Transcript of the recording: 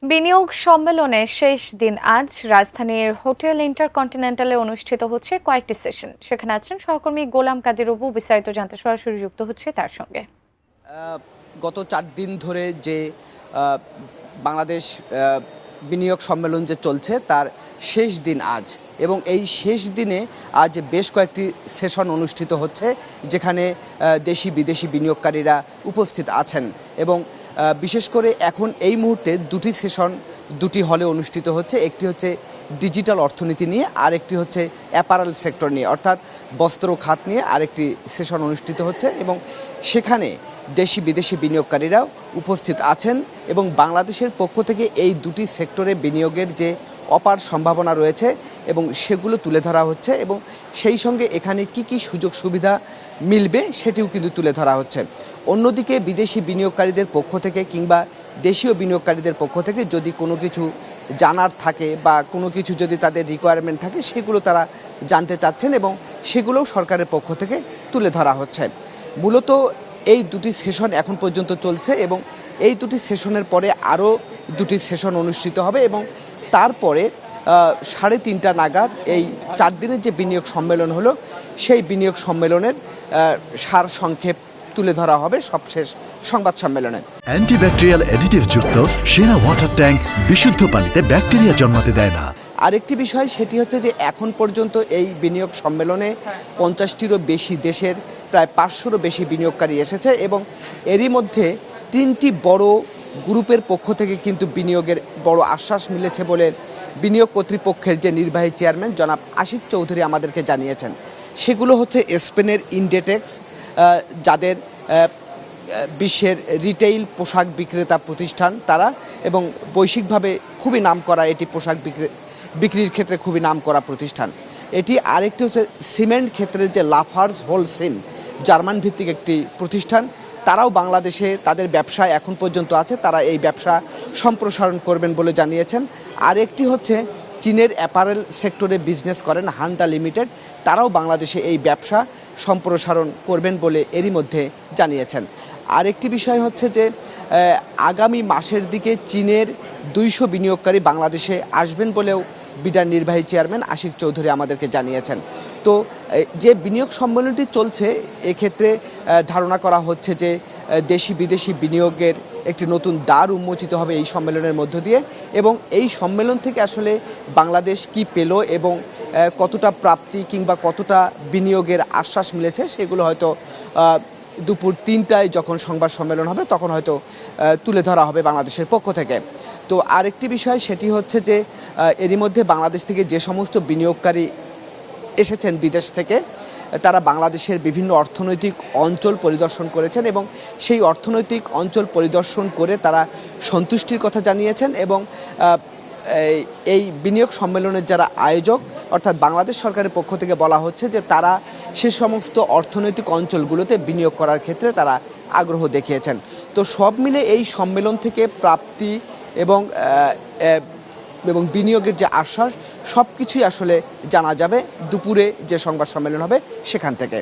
বিনিয়োগ সম্মেলনের শেষ দিন আজ রাজধানীর হোটেল ইন্টারকন্টিনেন্টালে অনুষ্ঠিত হচ্ছে কয়েকটি সেশন। সেখানে আছেন সহকর্মী গোলাম কাদের অপু। বিস্তারিত জানতে সরাসরি যুক্ত হচ্ছে তার সঙ্গে। গত 4 দিন ধরে যে বাংলাদেশ বিনিয়োগ সম্মেলন যে চলছে তার শেষ দিন আজ, এবং এই শেষ দিনে আজ বেশ কয়েকটি সেশন অনুষ্ঠিত হচ্ছে, যেখানে দেশি বিদেশি বিনিয়োগকারীরা উপস্থিত আছেন। এবং বিশেষ করে এখন এই মুহূর্তে দুটি সেশন দুটি হলে অনুষ্ঠিত হচ্ছে। একটি হচ্ছে ডিজিটাল অর্থনীতি নিয়ে, আর একটি হচ্ছে অ্যাপারেল সেক্টর নিয়ে, অর্থাৎ বস্ত্র খাত নিয়ে আরেকটি সেশন অনুষ্ঠিত হচ্ছে। এবং সেখানে দেশি বিদেশি বিনিয়োগকারীরাও উপস্থিত আছেন, এবং বাংলাদেশের পক্ষ থেকে এই দুটি সেক্টরে বিনিয়োগের যে অপার সম্ভাবনা রয়েছে এবং সেগুলো তুলে ধরা হচ্ছে, এবং সেই সঙ্গে এখানে কি কি সুযোগ সুবিধা মিলবে সেটিও কিন্তু তুলে ধরা হচ্ছে। অন্যদিকে বিদেশি বিনিয়োগকারীদের পক্ষ থেকে কিংবা দেশীয় বিনিয়োগকারীদের পক্ষ থেকে যদি কোনো কিছু জানার থাকে বা কোনো কিছু যদি তাদের রিকোয়ারমেন্ট থাকে, সেগুলো তারা জানতে চাচ্ছেন এবং সেগুলোও সরকারের পক্ষ থেকে তুলে ধরা হচ্ছে। মূলত এই দুটি সেশন এখন পর্যন্ত চলছে, এবং এই দুটি সেশনের পরে আরও দুটি সেশন অনুষ্ঠিত হবে, এবং তারপরে 3:30 নাগাদ এই 4 দিনের যে বিনিয়োগ সম্মেলন হলো, সেই বিনিয়োগ সম্মেলনের সার সংক্ষেপ তুলে ধরা হবে সবশেষ সংবাদ সম্মেলনে। অ্যান্টিব্যাকটেরিয়াল অ্যাডিটিভ যুক্ত সেরা ওয়াটার ট্যাঙ্ক বিশুদ্ধ পানিতে ব্যাকটেরিয়া জন্মাতে দেয় না। আরেকটি বিষয় সেটি হচ্ছে যে এখন পর্যন্ত এই বিনিয়োগ সম্মেলনে 50টিরও বেশি দেশের প্রায় 500রও বেশি বিনিয়োগকারী এসেছে, এবং এরই মধ্যে 3টি বড় গ্রুপের পক্ষ থেকে কিন্তু বিনিয়োগের বড় আশ্বাস মিলেছে বলে বিনিয়োগ কর্তৃপক্ষের যে নির্বাহী চেয়ারম্যান জনাব আশিক চৌধুরী আমাদেরকে জানিয়েছেন। সেগুলো হচ্ছে স্পেনের ইন্ডেটেক্স, যাদের বিশ্বের রিটেইল পোশাক বিক্রেতা প্রতিষ্ঠান তারা, এবং বৈশ্বিকভাবে খুবই নামকরা এটি পোশাক বিক্রির ক্ষেত্রে খুবই নামকরা প্রতিষ্ঠান এটি। আরেকটি হচ্ছে সিমেন্ট ক্ষেত্রের যে লাফার্স হোলসেল, জার্মান ভিত্তিক একটি প্রতিষ্ঠান, তারাও বাংলাদেশে তাদের ব্যবসা এখন পর্যন্ত আছে, তারা এই ব্যবসা সম্প্রসারণ করবেন বলে জানিয়েছেন। আরেকটি হচ্ছে চীনের অ্যাপারেল সেক্টরে বিজনেস করেন হান্ডা লিমিটেড, তারাও বাংলাদেশে এই ব্যবসা সম্প্রসারণ করবেন বলে এরই মধ্যে জানিয়েছেন। আরেকটি বিষয় হচ্ছে যে আগামী মাসের দিকে চীনের 200 বিনিয়োগকারী বাংলাদেশে আসবেন বলেও বিডার নির্বাহী চেয়ারম্যান আশিক চৌধুরী আমাদেরকে জানিয়েছেন। তো যে বিনিয়োগ সম্মেলনটি চলছে, এক্ষেত্রে ধারণা করা হচ্ছে যে দেশি বিদেশি বিনিয়োগের একটি নতুন দ্বার উন্মোচিত হবে এই সম্মেলনের মধ্য দিয়ে, এবং এই সম্মেলন থেকে আসলে বাংলাদেশ কি পেল এবং কতটা প্রাপ্তি কিংবা কতটা বিনিয়োগের আশ্বাস মিলেছে, সেগুলো হয়তো দুপুর 3টায় যখন সংবাদ সম্মেলন হবে তখন হয়তো তুলে ধরা হবে বাংলাদেশের পক্ষ থেকে। তো আরেকটি বিষয় সেটি হচ্ছে যে এরই মধ্যে বাংলাদেশ থেকে যে সমস্ত বিনিয়োগকারী এসেছেন বিদেশ থেকে, তারা বাংলাদেশের বিভিন্ন অর্থনৈতিক অঞ্চল পরিদর্শন করেছেন, এবং সেই অর্থনৈতিক অঞ্চল পরিদর্শন করে তারা সন্তুষ্টির কথা জানিয়েছেন। এবং এই বিনিয়োগ সম্মেলনের যারা আয়োজক, অর্থাৎ বাংলাদেশ সরকারের পক্ষ থেকে বলা হচ্ছে যে তারা সে সমস্ত অর্থনৈতিক অঞ্চলগুলোতে বিনিয়োগ করার ক্ষেত্রে তারা আগ্রহ দেখিয়েছেন। তো সব মিলে এই সম্মেলন থেকে প্রাপ্তি এবং বিনিয়োগের যে আশ্বাস, সব কিছুই আসলে জানা যাবে দুপুরে যে সংবাদ সম্মেলন হবে সেখান থেকে।